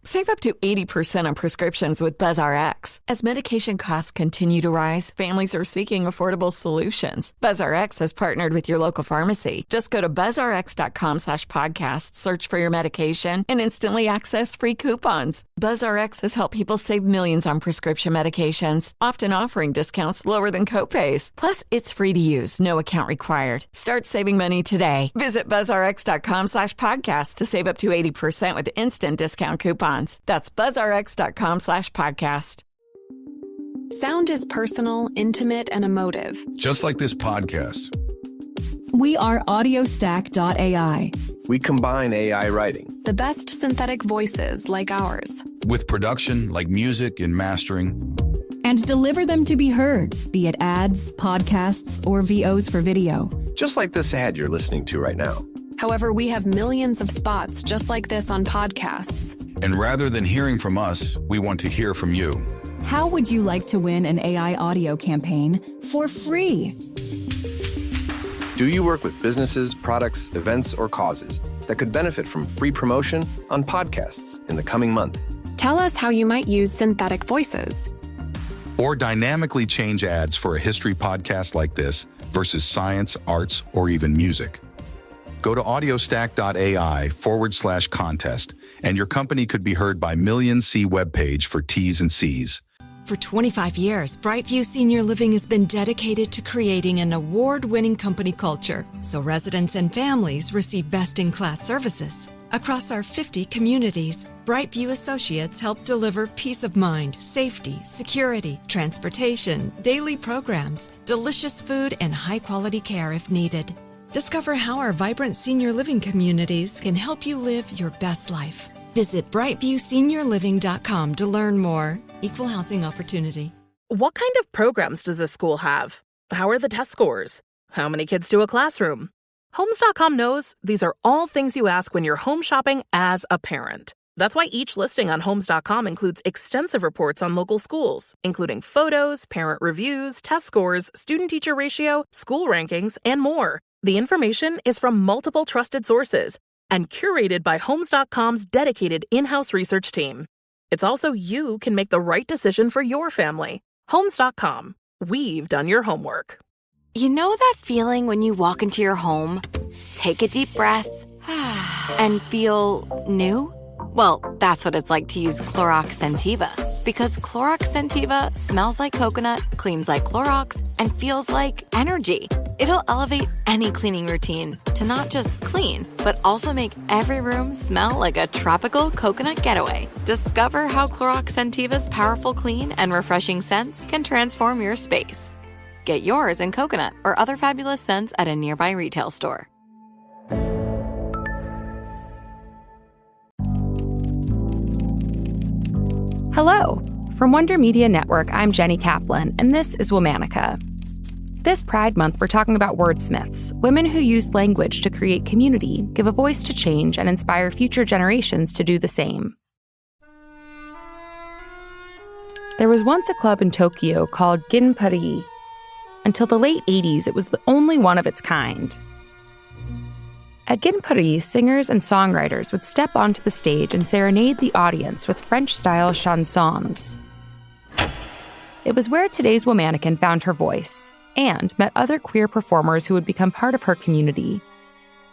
Save up to 80% on prescriptions with BuzzRx. As medication costs continue to rise, families are seeking affordable solutions. BuzzRx has partnered with your local pharmacy. Just go to buzzrx.com/podcast, search for your medication, and instantly access free coupons. BuzzRx has helped people save millions on prescription medications, often offering discounts lower than copays. Plus, it's free to use, no account required. Start saving money today. Visit buzzrx.com/podcast to save up to 80% with instant discount coupons. That's buzzrx.com/podcast. Sound is personal, intimate, and emotive. Just like this podcast. We are audiostack.ai. We combine AI writing, The best synthetic voices like ours. With production like music and mastering. And deliver them to be heard, be it ads, podcasts, or VOs for video. just like this ad you're listening to right now. However, we have millions of spots just like this on podcasts. And rather than hearing from us, we want to hear from you. How would you like to win an AI audio campaign for free? Do you work with businesses, products, events, or causes that could benefit from free promotion on podcasts in the coming month? Tell us how you might use synthetic voices. Or dynamically change ads for a history podcast like this versus science, arts, or even music. Go to audiostack.ai/contest, and your company could be heard by Millions See webpage for T's and C's. For 25 years, Brightview Senior Living has been dedicated to creating an award-winning company culture so residents and families receive best-in-class services. Across our 50 communities, Brightview associates help deliver peace of mind, safety, security, transportation, daily programs, delicious food, and high-quality care if needed. Discover how our vibrant senior living communities can help you live your best life. Visit brightviewseniorliving.com to learn more. Equal housing opportunity. What kind of programs does this school have? How are the test scores? How many kids do a classroom? Homes.com knows these are all things you ask when you're home shopping as a parent. That's why each listing on Homes.com includes extensive reports on local schools, including photos, parent reviews, test scores, student-teacher ratio, school rankings, and more. The information is from multiple trusted sources and curated by Homes.com's dedicated in-house research team. It's also you can make the right decision for your family. Homes.com. We've done your homework. You know that feeling when you walk into your home, take a deep breath, and feel new? Well, that's what it's like to use Clorox Scentiva. Because Clorox Scentiva smells like coconut, cleans like Clorox, and feels like energy. It'll elevate any cleaning routine to not just clean, but also make every room smell like a tropical coconut getaway. Discover how Clorox Scentiva's powerful clean and refreshing scents can transform your space. Get yours in coconut or other fabulous scents at a nearby retail store. Hello! From Wonder Media Network, I'm Jenny Kaplan, and this is Womanica. This Pride Month, we're talking about wordsmiths, women who use language to create community, give a voice to change, and inspire future generations to do the same. There was once a club in Tokyo called Gin Paris. Until the late 80s, it was the only one of its kind. At Gin Paris, singers and songwriters would step onto the stage and serenade the audience with French-style chansons. It was where today's Womanican found her voice and met other queer performers who would become part of her community.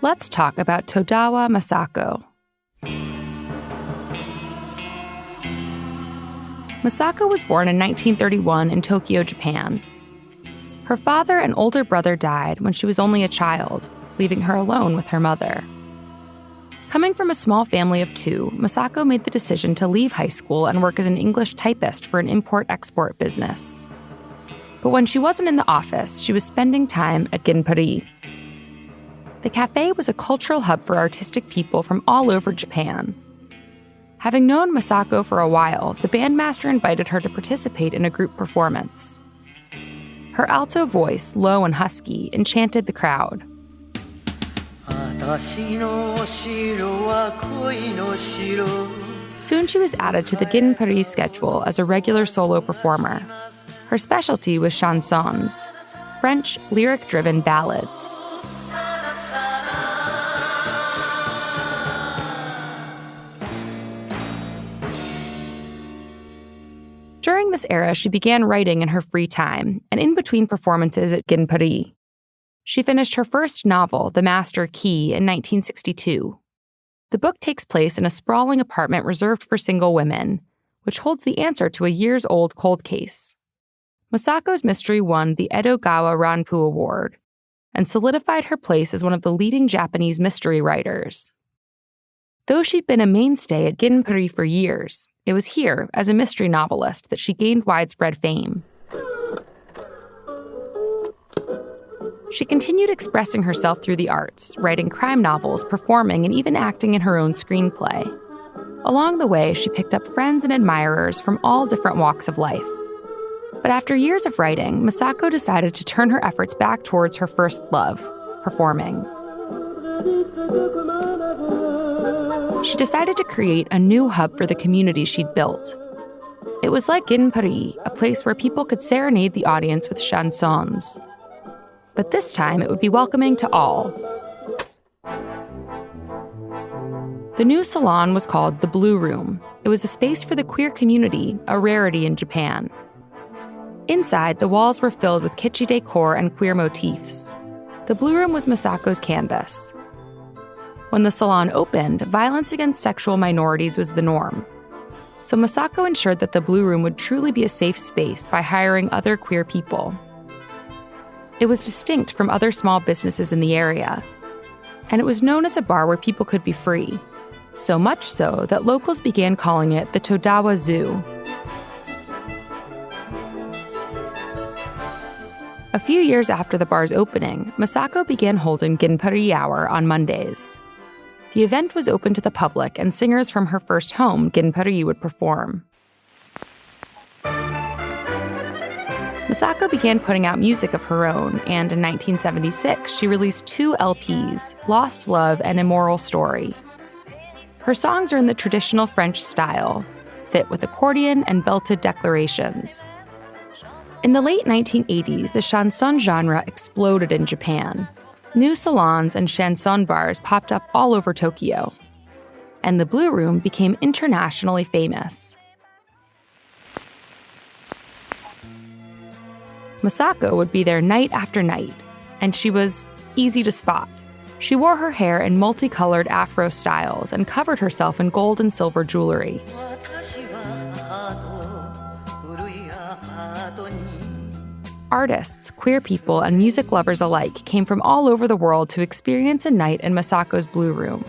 Let's talk about Togawa Masako. Masako was born in 1931 in Tokyo, Japan. Her father and older brother died when she was only a child, leaving her alone with her mother. Coming from a small family of two, Masako made the decision to leave high school and work as an English typist for an import-export business. But when she wasn't in the office, she was spending time at Gin Paris. The cafe was a cultural hub for artistic people from all over Japan. Having known Masako for a while, the bandmaster invited her to participate in a group performance. Her alto voice, low and husky, enchanted the crowd. Soon she was added to the Gin Paris schedule as a regular solo performer. Her specialty was chansons, French lyric-driven ballads. During this era, she began writing in her free time and in between performances at Gin Paris. She finished her first novel, The Master Key, in 1962. The book takes place in a sprawling apartment reserved for single women, which holds the answer to a years-old cold case. Masako's mystery won the Edogawa Ranpu Award and solidified her place as one of the leading Japanese mystery writers. Though she'd been a mainstay at Gin Paris for years, it was here, as a mystery novelist, that she gained widespread fame. She continued expressing herself through the arts, writing crime novels, performing, and even acting in her own screenplay. Along the way, she picked up friends and admirers from all different walks of life. But after years of writing, Masako decided to turn her efforts back towards her first love, performing. She decided to create a new hub for the community she'd built. It was like Gin Paris, a place where people could serenade the audience with chansons. But this time, it would be welcoming to all. The new salon was called the Blue Room. It was a space for the queer community, a rarity in Japan. Inside, the walls were filled with kitschy decor and queer motifs. The Blue Room was Masako's canvas. When the salon opened, violence against sexual minorities was the norm. So Masako ensured that the Blue Room would truly be a safe space by hiring other queer people. It was distinct from other small businesses in the area, and it was known as a bar where people could be free, so much so that locals began calling it the Togawa Zoo. A few years after the bar's opening, Masako began holding Gin Paris Hour on Mondays. The event was open to the public, and singers from her first home, Gin Paris, would perform. Masako began putting out music of her own, and in 1976, she released 2 LPs, Lost Love and Immoral Story. Her songs are in the traditional French style, fit with accordion and belted declarations. In the late 1980s, the chanson genre exploded in Japan. New salons and chanson bars popped up all over Tokyo, and the Blue Room became internationally famous. Masako would be there night after night, and she was easy to spot. She wore her hair in multicolored afro styles and covered herself in gold and silver jewelry. Artists, queer people, and music lovers alike came from all over the world to experience a night in Masako's Blue Room.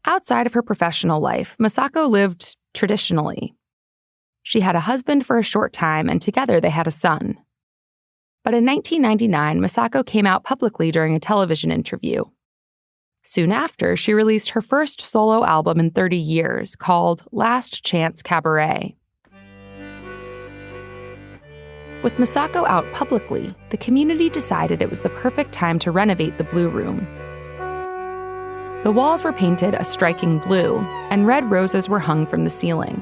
Outside of her professional life, Masako lived traditionally. She had a husband for a short time, and together they had a son. But in 1999, Masako came out publicly during a television interview. Soon after, she released her first solo album in 30 years, called Last Chance Cabaret. With Masako out publicly, the community decided it was the perfect time to renovate the Blue Room. The walls were painted a striking blue, and red roses were hung from the ceiling.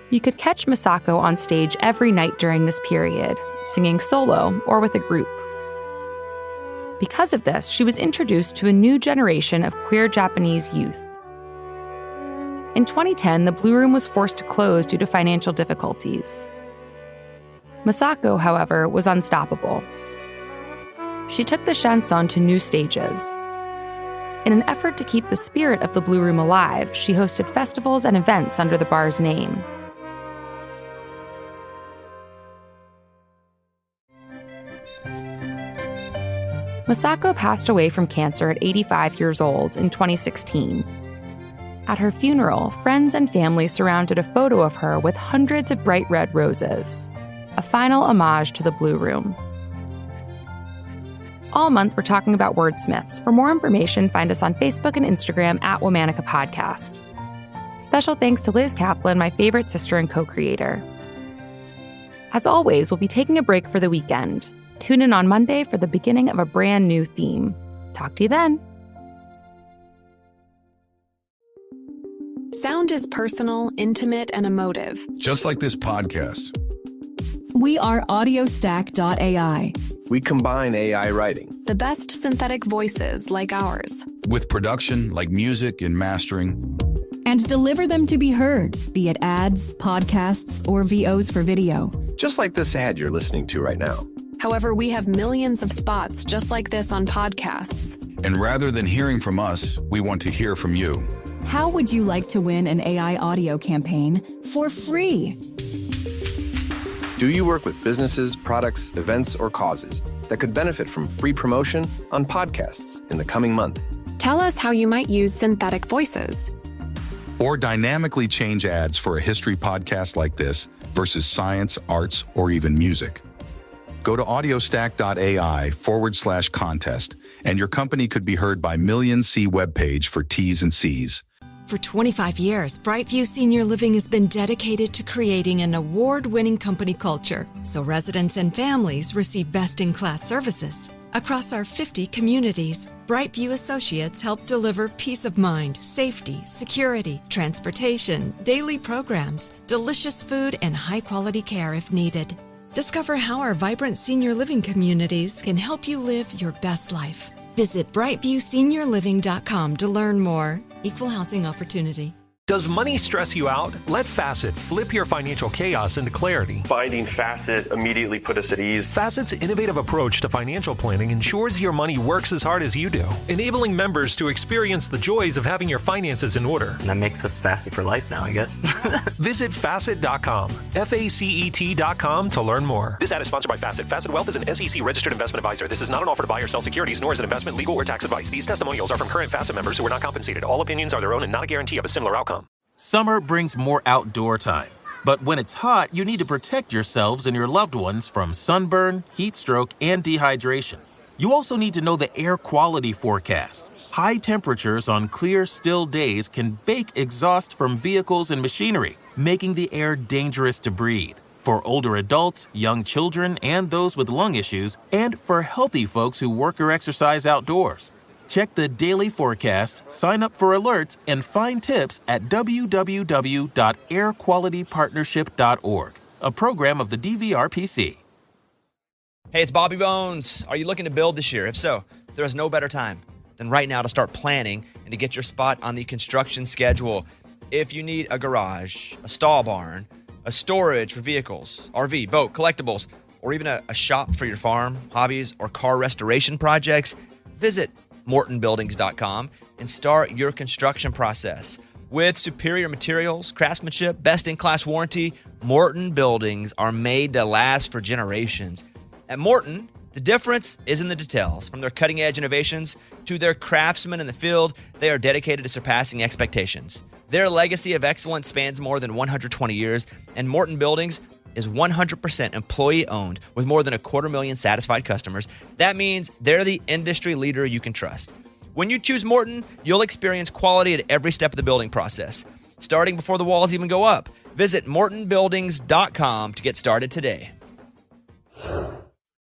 You could catch Masako on stage every night during this period, singing solo or with a group. Because of this, she was introduced to a new generation of queer Japanese youth. In 2010, the Blue Room was forced to close due to financial difficulties. Masako, however, was unstoppable. She took the chanson to new stages. In an effort to keep the spirit of the Blue Room alive, she hosted festivals and events under the bar's name. Masako passed away from cancer at 85 years old in 2016. At her funeral, friends and family surrounded a photo of her with hundreds of bright red roses, a final homage to the Blue Room. All month, we're talking about Wordsmiths. For more information, find us on Facebook and Instagram at Womanica Podcast. Special thanks to Liz Kaplan, my favorite sister and co-creator. As always, we'll be taking a break for the weekend. Tune in on Monday for the beginning of a brand new theme. Talk to you then. Sound is personal, intimate, and emotive. Just like this podcast. We are audiostack.ai. We combine AI writing, The best synthetic voices like ours. With production like music and mastering, And deliver them to be heard, be it ads, podcasts, or VOs for video. just like this ad you're listening to right now. However, we have millions of spots just like this on podcasts. and rather than hearing from us, we want to hear from you. How would you like to win an AI audio campaign for free? Do you work with businesses, products, events, or causes that could benefit from free promotion on podcasts in the coming month? Tell us how you might use synthetic voices. Or dynamically change ads for a history podcast like this versus science, arts, or even music. Go to audiostack.ai/contest, and your company could be heard by millions. See webpage for T's and C's. For 25 years, Brightview Senior Living has been dedicated to creating an award-winning company culture so residents and families receive best-in-class services. Across our 50 communities, Brightview associates help deliver peace of mind, safety, security, transportation, daily programs, delicious food, and high-quality care if needed. Discover how our vibrant senior living communities can help you live your best life. Visit brightviewseniorliving.com to learn more. Equal housing opportunity. Does money stress you out? Let Facet flip your financial chaos into clarity. Finding Facet immediately put us at ease. Facet's innovative approach to financial planning ensures your money works as hard as you do, enabling members to experience the joys of having your finances in order. And that makes us Facet for life now, I guess. Visit Facet.com, FACET.com to learn more. This ad is sponsored by Facet. Facet Wealth is an SEC registered investment advisor. This is not an offer to buy or sell securities, nor is it investment, legal, or tax advice. These testimonials are from current Facet members who are not compensated. All opinions are their own and not a guarantee of a similar outcome. Summer brings more outdoor time. But when it's hot, you need to protect yourselves and your loved ones from sunburn, heat stroke, and dehydration. You also need to know the air quality forecast. High temperatures on clear, still days can bake exhaust from vehicles and machinery, making the air dangerous to breathe. For older adults, young children, and those with lung issues, and for healthy folks who work or exercise outdoors. Check the daily forecast, sign up for alerts, and find tips at www.airqualitypartnership.org, a program of the DVRPC. Hey, it's Bobby Bones. Are you looking to build this year? If so, there is no better time than right now to start planning and to get your spot on the construction schedule. If you need a garage, a stall barn, a storage for vehicles, RV, boat, collectibles, or even a shop for your farm, hobbies, or car restoration projects, visit MortonBuildings.com and start your construction process. With superior materials, craftsmanship, best-in-class warranty, Morton Buildings are made to last for generations. At Morton, the difference is in the details. From their cutting-edge innovations to their craftsmen in the field, they are dedicated to surpassing expectations. Their legacy of excellence spans more than 120 years, and Morton Buildings is 100% employee-owned with more than 250,000 satisfied customers. That means they're the industry leader you can trust. When you choose Morton, you'll experience quality at every step of the building process, starting before the walls even go up. Visit MortonBuildings.com to get started today.